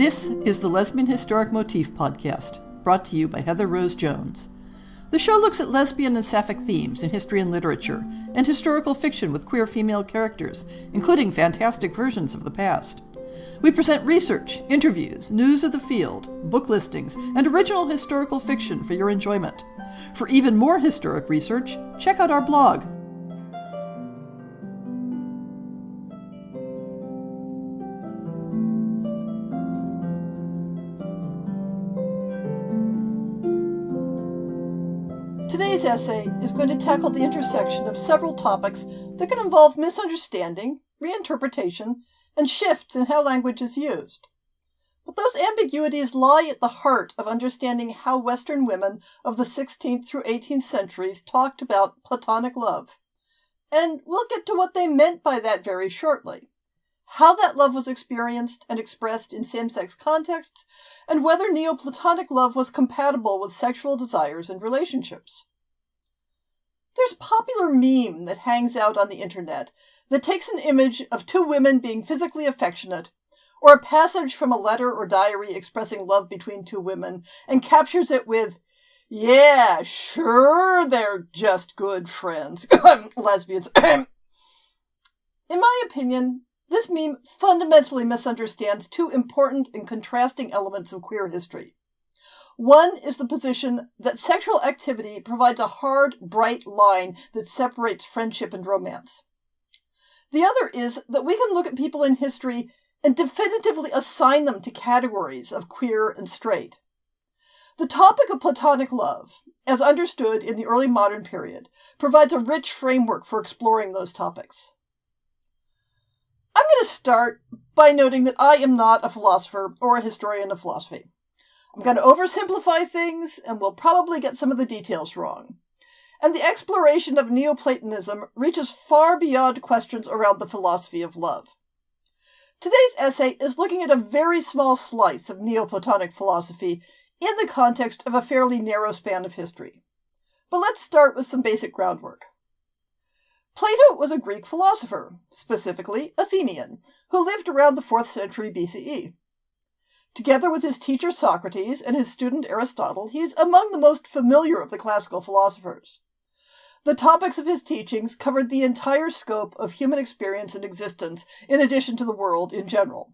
This is the Lesbian Historic Motif Podcast, brought to you by Heather Rose Jones. The show looks at lesbian and sapphic themes in history and literature, and historical fiction with queer female characters, including fantastic versions of the past. We present research, interviews, news of the field, book listings, and original historical fiction for your enjoyment. For even more historic research, check out our blog. Today's essay is going to tackle the intersection of several topics that can involve misunderstanding, reinterpretation, and shifts in how language is used. But those ambiguities lie at the heart of understanding how Western women of the 16th through 18th centuries talked about Platonic love. And we'll get to what they meant by that very shortly. How that love was experienced and expressed in same-sex contexts, and whether Neo-Platonic love was compatible with sexual desires and relationships. There's a popular meme that hangs out on the internet that takes an image of two women being physically affectionate, or a passage from a letter or diary expressing love between two women, and captures it with, "Yeah, sure, they're just good friends." Lesbians. In my opinion, this meme fundamentally misunderstands two important and contrasting elements of queer history. One is the position that sexual activity provides a hard, bright line that separates friendship and romance. The other is that we can look at people in history and definitively assign them to categories of queer and straight. The topic of Platonic love, as understood in the early modern period, provides a rich framework for exploring those topics. I'm going to start by noting that I am not a philosopher or a historian of philosophy. I'm going to oversimplify things, and we'll probably get some of the details wrong. And the exploration of Neo-Platonism reaches far beyond questions around the philosophy of love. Today's essay is looking at a very small slice of Neo-Platonic philosophy in the context of a fairly narrow span of history. But let's start with some basic groundwork. Plato was a Greek philosopher, specifically Athenian, who lived around the 4th century BCE. Together with his teacher Socrates and his student Aristotle, he's among the most familiar of the classical philosophers. The topics of his teachings covered the entire scope of human experience and existence, in addition to the world in general.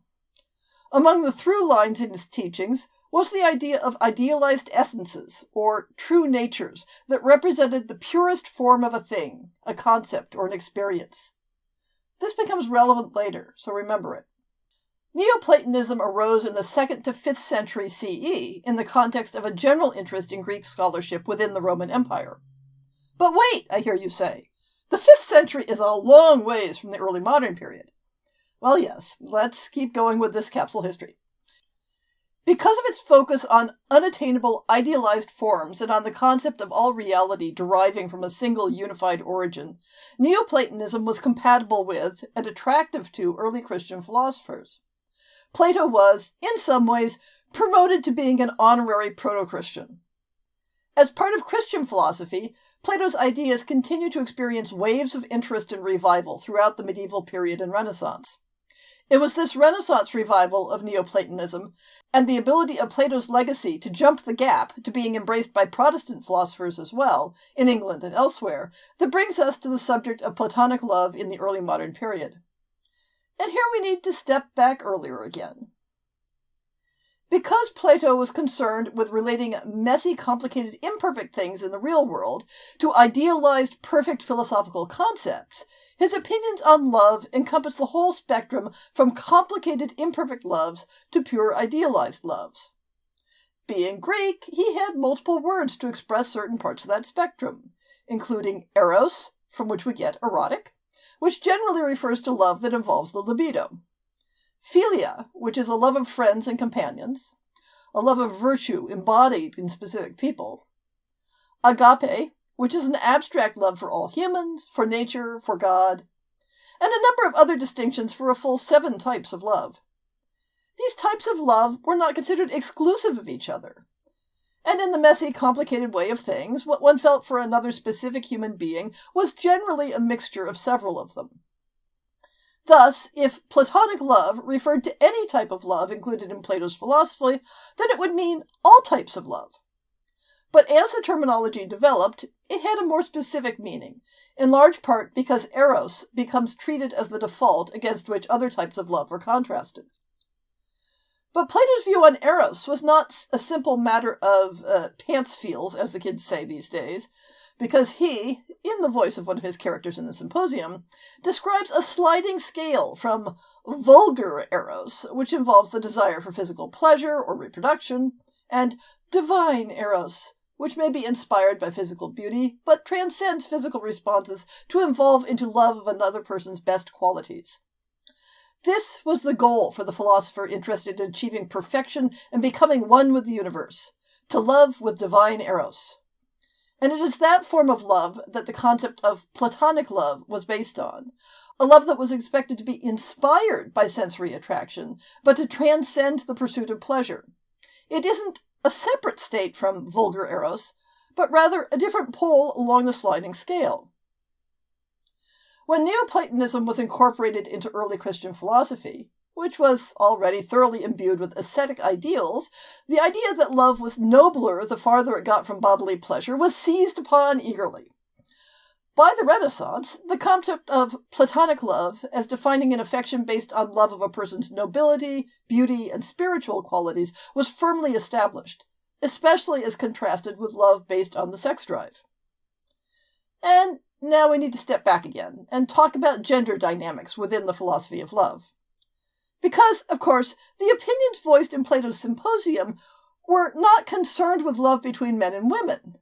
Among the through lines in his teachings was the idea of idealized essences, or true natures, that represented the purest form of a thing, a concept, or an experience. This becomes relevant later, so remember it. Neoplatonism arose in the 2nd to 5th century CE in the context of a general interest in Greek scholarship within the Roman Empire. But wait, I hear you say, the 5th century is a long ways from the early modern period. Well, yes, let's keep going with this capsule history. Because of its focus on unattainable idealized forms and on the concept of all reality deriving from a single unified origin, Neoplatonism was compatible with and attractive to early Christian philosophers. Plato was, in some ways, promoted to being an honorary proto-Christian. As part of Christian philosophy, Plato's ideas continue to experience waves of interest and revival throughout the medieval period and Renaissance. It was this Renaissance revival of Neoplatonism and the ability of Plato's legacy to jump the gap to being embraced by Protestant philosophers as well, in England and elsewhere, that brings us to the subject of Platonic love in the early modern period. And here we need to step back earlier again. Because Plato was concerned with relating messy, complicated, imperfect things in the real world to idealized, perfect philosophical concepts, his opinions on love encompass the whole spectrum from complicated, imperfect loves to pure, idealized loves. Being Greek, he had multiple words to express certain parts of that spectrum, including eros, from which we get erotic, which generally refers to love that involves the libido. Philia, which is a love of friends and companions. A love of virtue embodied in specific people. Agape, which is an abstract love for all humans, for nature, for God. And a number of other distinctions for a full 7 types of love. These types of love were not considered exclusive of each other. And in the messy, complicated way of things, what one felt for another specific human being was generally a mixture of several of them. Thus, if Platonic love referred to any type of love included in Plato's philosophy, then it would mean all types of love. But as the terminology developed, it had a more specific meaning, in large part because eros becomes treated as the default against which other types of love are contrasted. But Plato's view on eros was not a simple matter of pants feels, as the kids say these days, because he, in the voice of one of his characters in the symposium, describes a sliding scale from vulgar eros, which involves the desire for physical pleasure or reproduction, and divine eros, which may be inspired by physical beauty, but transcends physical responses to evolve into love of another person's best qualities. This was the goal for the philosopher interested in achieving perfection and becoming one with the universe, to love with divine eros. And it is that form of love that the concept of Platonic love was based on, a love that was expected to be inspired by sensory attraction, but to transcend the pursuit of pleasure. It isn't a separate state from vulgar eros, but rather a different pole along the sliding scale. When Neo-Platonism was incorporated into early Christian philosophy, which was already thoroughly imbued with ascetic ideals, the idea that love was nobler the farther it got from bodily pleasure was seized upon eagerly. By the Renaissance, the concept of Platonic love as defining an affection based on love of a person's nobility, beauty, and spiritual qualities was firmly established, especially as contrasted with love based on the sex drive. And now we need to step back again and talk about gender dynamics within the philosophy of love. Because, of course, the opinions voiced in Plato's symposium were not concerned with love between men and women.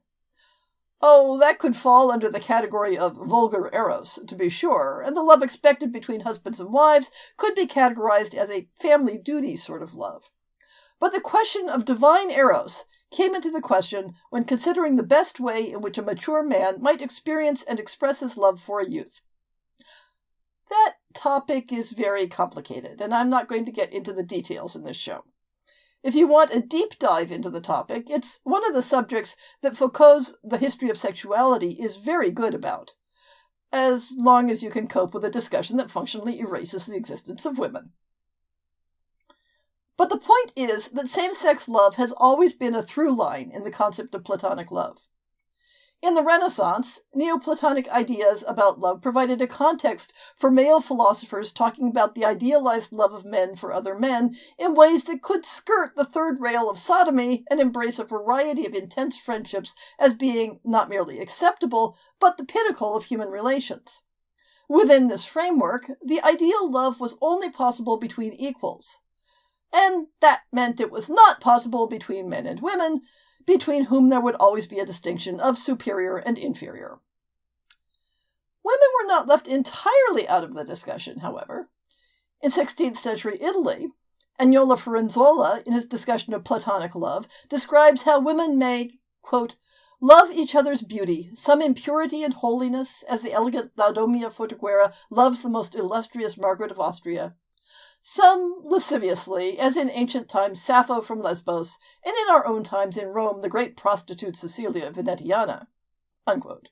Oh, that could fall under the category of vulgar eros, to be sure, and the love expected between husbands and wives could be categorized as a family duty sort of love. But the question of divine eros came into the question when considering the best way in which a mature man might experience and express his love for a youth. That topic is very complicated, and I'm not going to get into the details in this show. If you want a deep dive into the topic, it's one of the subjects that Foucault's The History of Sexuality is very good about, as long as you can cope with a discussion that functionally erases the existence of women. But the point is that same-sex love has always been a through line in the concept of Platonic love. In the Renaissance, Neoplatonic ideas about love provided a context for male philosophers talking about the idealized love of men for other men in ways that could skirt the third rail of sodomy and embrace a variety of intense friendships as being not merely acceptable, but the pinnacle of human relations. Within this framework, the ideal love was only possible between equals. And that meant it was not possible between men and women, between whom there would always be a distinction of superior and inferior. Women were not left entirely out of the discussion, however. In 16th century Italy, Agnolo Firenzuola, in his discussion of Platonic love, describes how women may, quote, love each other's beauty, some in purity and holiness, as the elegant Laodomia Fotoguera loves the most illustrious Margaret of Austria. Some lasciviously, as in ancient times Sappho from Lesbos, and in our own times in Rome the great prostitute Cecilia Venetiana. Unquote.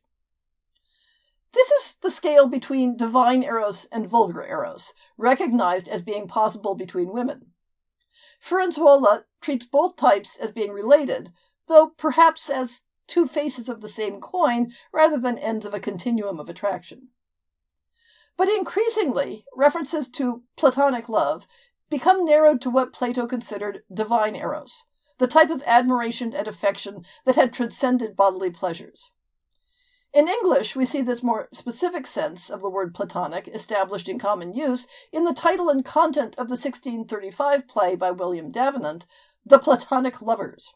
This is the scale between divine eros and vulgar eros, recognized as being possible between women. Firenzuola treats both types as being related, though perhaps as two faces of the same coin rather than ends of a continuum of attraction. But increasingly, references to Platonic love become narrowed to what Plato considered divine eros, the type of admiration and affection that had transcended bodily pleasures. In English, we see this more specific sense of the word Platonic established in common use in the title and content of the 1635 play by William Davenant, The Platonic Lovers,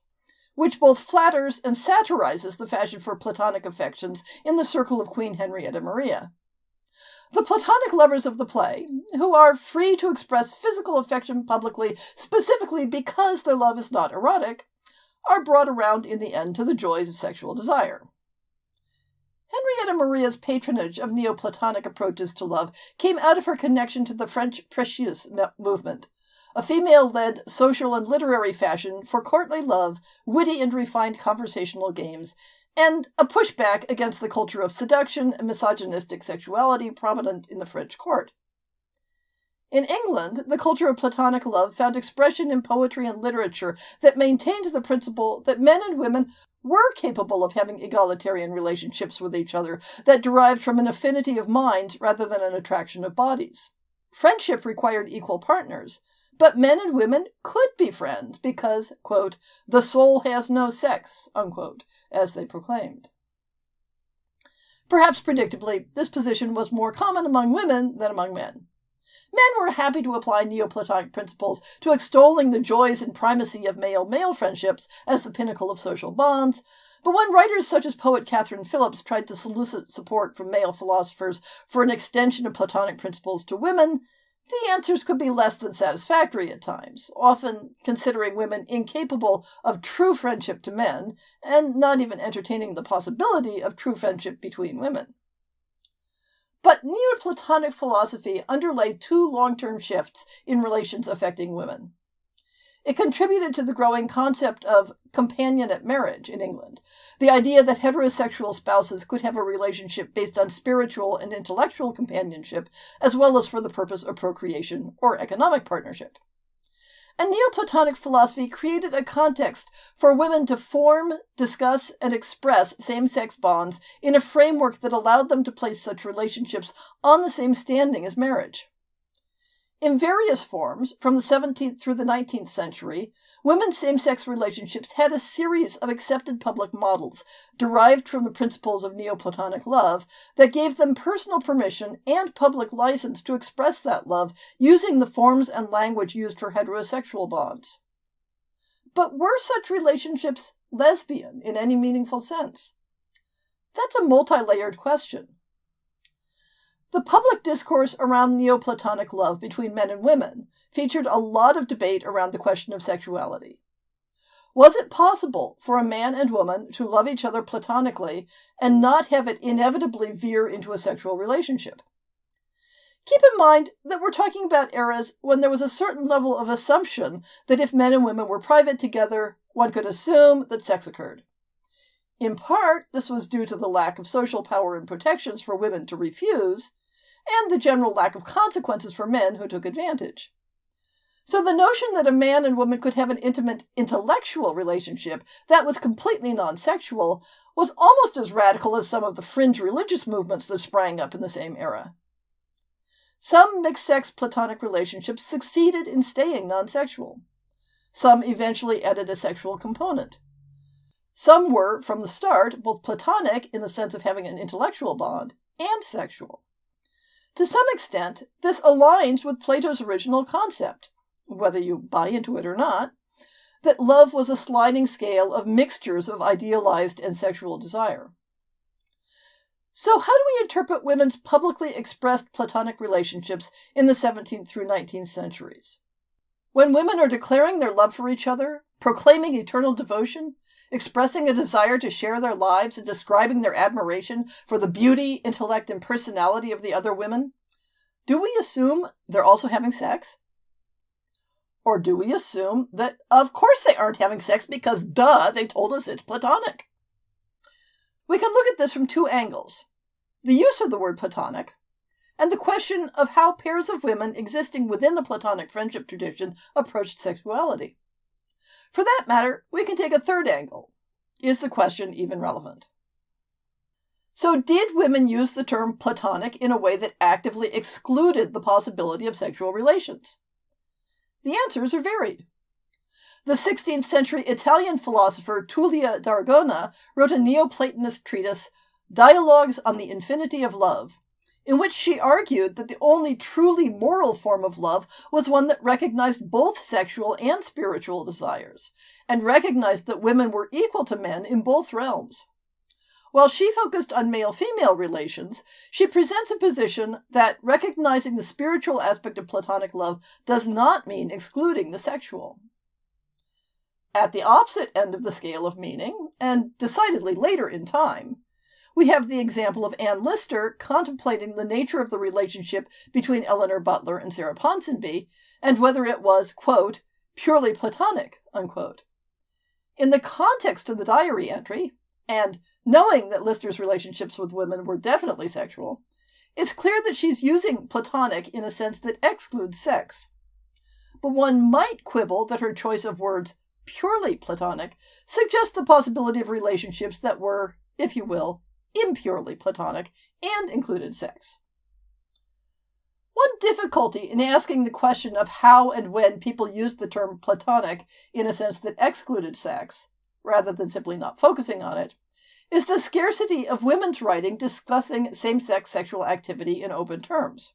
which both flatters and satirizes the fashion for Platonic affections in the circle of Queen Henrietta Maria. The Platonic lovers of the play, who are free to express physical affection publicly specifically because their love is not erotic, are brought around in the end to the joys of sexual desire. Henrietta Maria's patronage of Neoplatonic approaches to love came out of her connection to the French Précieuse movement, a female-led social and literary fashion for courtly love, witty and refined conversational games, and a pushback against the culture of seduction and misogynistic sexuality prominent in the French court. In England, the culture of Platonic love found expression in poetry and literature that maintained the principle that men and women were capable of having egalitarian relationships with each other that derived from an affinity of minds rather than an attraction of bodies. Friendship required equal partners, but men and women could be friends because, quote, the soul has no sex, unquote, as they proclaimed. Perhaps predictably, this position was more common among women than among men. Men were happy to apply Neoplatonic principles to extolling the joys and primacy of male-male friendships as the pinnacle of social bonds, but when writers such as poet Catherine Phillips tried to solicit support from male philosophers for an extension of Platonic principles to women, the answers could be less than satisfactory at times, often considering women incapable of true friendship to men, and not even entertaining the possibility of true friendship between women. But Neoplatonic philosophy underlay two long-term shifts in relations affecting women. It contributed to the growing concept of companionate marriage in England, the idea that heterosexual spouses could have a relationship based on spiritual and intellectual companionship, as well as for the purpose of procreation or economic partnership. And Neoplatonic philosophy created a context for women to form, discuss, and express same-sex bonds in a framework that allowed them to place such relationships on the same standing as marriage. In various forms, from the 17th through the 19th century, women's same-sex relationships had a series of accepted public models derived from the principles of Neoplatonic love that gave them personal permission and public license to express that love using the forms and language used for heterosexual bonds. But were such relationships lesbian in any meaningful sense? That's a multi-layered question. The public discourse around Neoplatonic love between men and women featured a lot of debate around the question of sexuality. Was it possible for a man and woman to love each other platonically and not have it inevitably veer into a sexual relationship? Keep in mind that we're talking about eras when there was a certain level of assumption that if men and women were private together, one could assume that sex occurred. In part, this was due to the lack of social power and protections for women to refuse, and the general lack of consequences for men who took advantage. So the notion that a man and woman could have an intimate intellectual relationship that was completely non-sexual was almost as radical as some of the fringe religious movements that sprang up in the same era. Some mixed-sex Platonic relationships succeeded in staying non-sexual. Some eventually added a sexual component. Some were, from the start, both Platonic in the sense of having an intellectual bond and sexual. To some extent, this aligns with Plato's original concept, whether you buy into it or not, that love was a sliding scale of mixtures of idealized and sexual desire. So how do we interpret women's publicly expressed Platonic relationships in the 17th through 19th centuries? When women are declaring their love for each other, proclaiming eternal devotion, expressing a desire to share their lives, and describing their admiration for the beauty, intellect, and personality of the other women, do we assume they're also having sex? Or do we assume that, of course, they aren't having sex because, duh, they told us it's Platonic? We can look at this from two angles: the use of the word Platonic, and the question of how pairs of women existing within the Platonic friendship tradition approached sexuality. For that matter, we can take a third angle. Is the question even relevant? So did women use the term Platonic in a way that actively excluded the possibility of sexual relations? The answers are varied. The 16th century Italian philosopher Tullia d'Aragona wrote a Neoplatonist treatise, Dialogues on the Infinity of Love, in which she argued that the only truly moral form of love was one that recognized both sexual and spiritual desires, and recognized that women were equal to men in both realms. While she focused on male-female relations, she presents a position that recognizing the spiritual aspect of Platonic love does not mean excluding the sexual. At the opposite end of the scale of meaning, and decidedly later in time, we have the example of Anne Lister contemplating the nature of the relationship between Eleanor Butler and Sarah Ponsonby, and whether it was, quote, purely Platonic, unquote. In the context of the diary entry, and knowing that Lister's relationships with women were definitely sexual, it's clear that she's using platonic in a sense that excludes sex. But one might quibble that her choice of words, purely platonic, suggests the possibility of relationships that were, if you will, impurely platonic and included sex. One difficulty in asking the question of how and when people used the term platonic in a sense that excluded sex, rather than simply not focusing on it, is the scarcity of women's writing discussing same-sex sexual activity in open terms.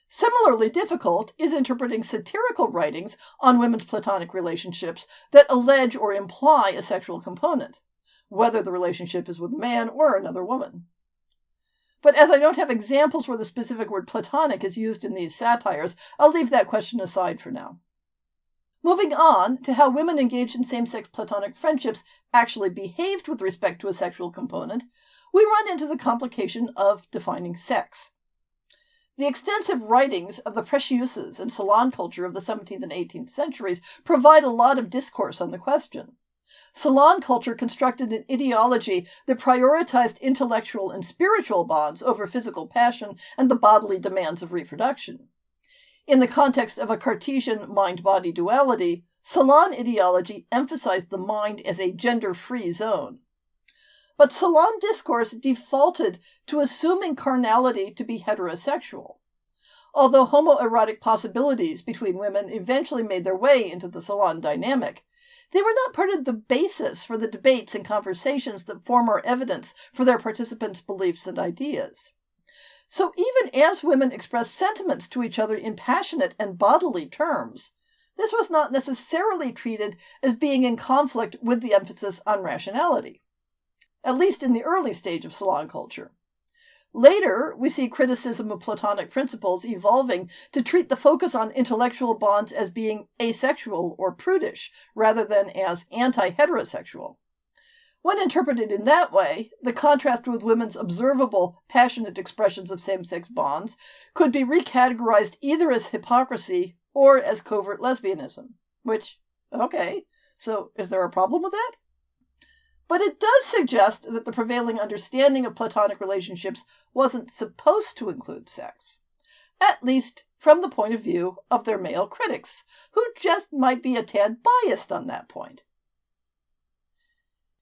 Similarly difficult is interpreting satirical writings on women's platonic relationships that allege or imply a sexual component, whether the relationship is with a man or another woman. But as I don't have examples where the specific word platonic is used in these satires, I'll leave that question aside for now. Moving on to how women engaged in same-sex platonic friendships actually behaved with respect to a sexual component, we run into the complication of defining sex. The extensive writings of the precieuses and salon culture of the 17th and 18th centuries provide a lot of discourse on the question. Salon culture constructed an ideology that prioritized intellectual and spiritual bonds over physical passion and the bodily demands of reproduction. In the context of a Cartesian mind-body duality, salon ideology emphasized the mind as a gender-free zone. But salon discourse defaulted to assuming carnality to be heterosexual. Although homoerotic possibilities between women eventually made their way into the salon dynamic, they were not part of the basis for the debates and conversations that form our evidence for their participants' beliefs and ideas. So even as women expressed sentiments to each other in passionate and bodily terms, this was not necessarily treated as being in conflict with the emphasis on rationality, at least in the early stage of salon culture. Later, we see criticism of Platonic principles evolving to treat the focus on intellectual bonds as being asexual or prudish, rather than as anti-heterosexual. When interpreted in that way, the contrast with women's observable, passionate expressions of same-sex bonds could be recategorized either as hypocrisy or as covert lesbianism. Which, okay, so is there a problem with that? But it does suggest that the prevailing understanding of Platonic relationships wasn't supposed to include sex, at least from the point of view of their male critics, who just might be a tad biased on that point.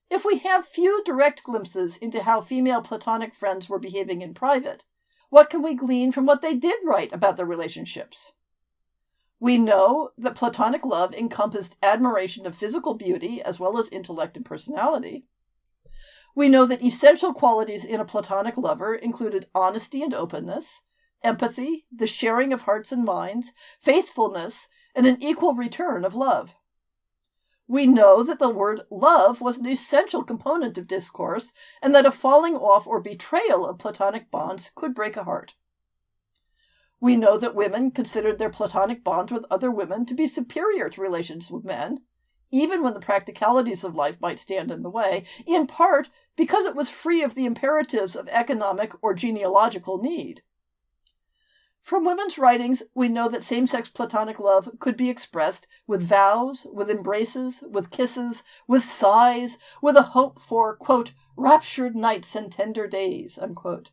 If we have few direct glimpses into how female Platonic friends were behaving in private, what can we glean from what they did write about their relationships? We know that Platonic love encompassed admiration of physical beauty as well as intellect and personality. We know that essential qualities in a Platonic lover included honesty and openness, empathy, the sharing of hearts and minds, faithfulness, and an equal return of love. We know that the word love was an essential component of discourse, and that a falling off or betrayal of Platonic bonds could break a heart. We know that women considered their Platonic bonds with other women to be superior to relations with men, even when the practicalities of life might stand in the way, in part because it was free of the imperatives of economic or genealogical need. From women's writings, we know that same-sex Platonic love could be expressed with vows, with embraces, with kisses, with sighs, with a hope for, quote, raptured nights and tender days, unquote,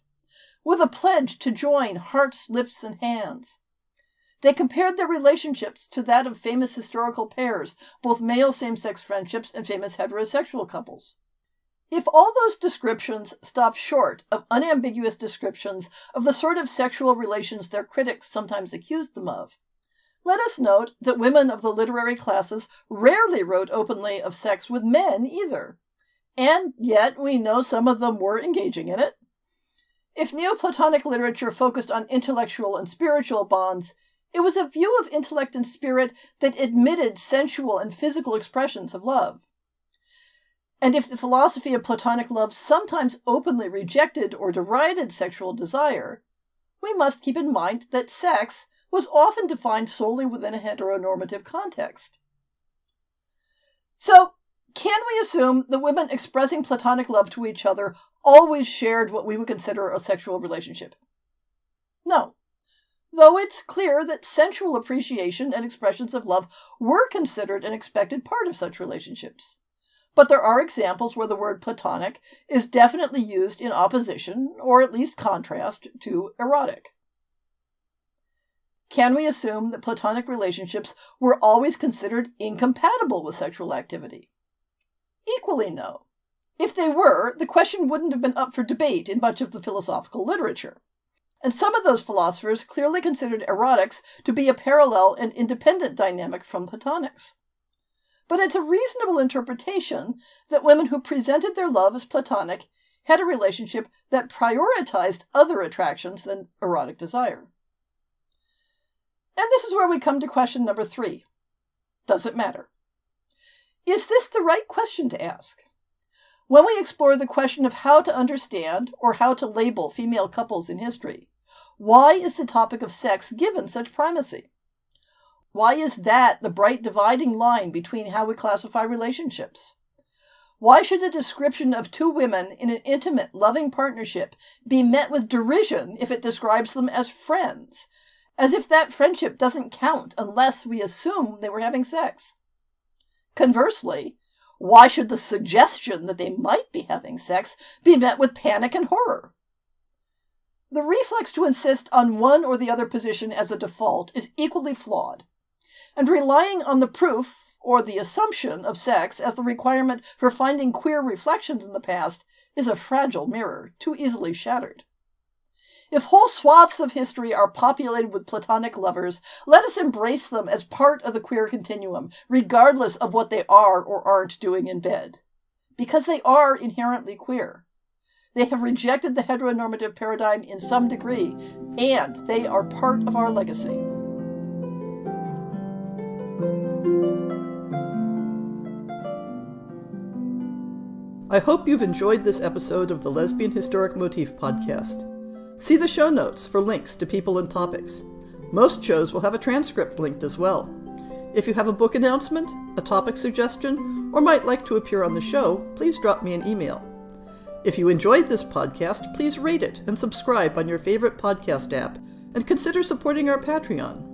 with a pledge to join hearts, lips, and hands. They compared their relationships to that of famous historical pairs, both male same-sex friendships and famous heterosexual couples. If all those descriptions stop short of unambiguous descriptions of the sort of sexual relations their critics sometimes accused them of, let us note that women of the literary classes rarely wrote openly of sex with men either, and yet we know some of them were engaging in it. If Neoplatonic literature focused on intellectual and spiritual bonds, it was a view of intellect and spirit that admitted sensual and physical expressions of love. And if the philosophy of Platonic love sometimes openly rejected or derided sexual desire, we must keep in mind that sex was often defined solely within a heteronormative context. So, can we assume that women expressing Platonic love to each other always shared what we would consider a sexual relationship? No. Though it's clear that sensual appreciation and expressions of love were considered an expected part of such relationships. But there are examples where the word Platonic is definitely used in opposition, or at least contrast, to erotic. Can we assume that Platonic relationships were always considered incompatible with sexual activity? Equally no. If they were, the question wouldn't have been up for debate in much of the philosophical literature. And some of those philosophers clearly considered erotics to be a parallel and independent dynamic from Platonics. But it's a reasonable interpretation that women who presented their love as Platonic had a relationship that prioritized other attractions than erotic desire. And this is where we come to question number 3. Does it matter? Is this the right question to ask? When we explore the question of how to understand or how to label female couples in history, why is the topic of sex given such primacy? Why is that the bright dividing line between how we classify relationships? Why should a description of two women in an intimate, loving partnership be met with derision if it describes them as friends, as if that friendship doesn't count unless we assume they were having sex? Conversely, why should the suggestion that they might be having sex be met with panic and horror? The reflex to insist on one or the other position as a default is equally flawed, and relying on the proof or the assumption of sex as the requirement for finding queer reflections in the past is a fragile mirror, too easily shattered. If whole swaths of history are populated with Platonic lovers, let us embrace them as part of the queer continuum, regardless of what they are or aren't doing in bed. Because they are inherently queer. They have rejected the heteronormative paradigm in some degree, and they are part of our legacy. I hope you've enjoyed this episode of the Lesbian Historic Motif Podcast. See the show notes for links to people and topics. Most shows will have a transcript linked as well. If you have a book announcement, a topic suggestion, or might like to appear on the show, please drop me an email. If you enjoyed this podcast, please rate it and subscribe on your favorite podcast app, and consider supporting our Patreon.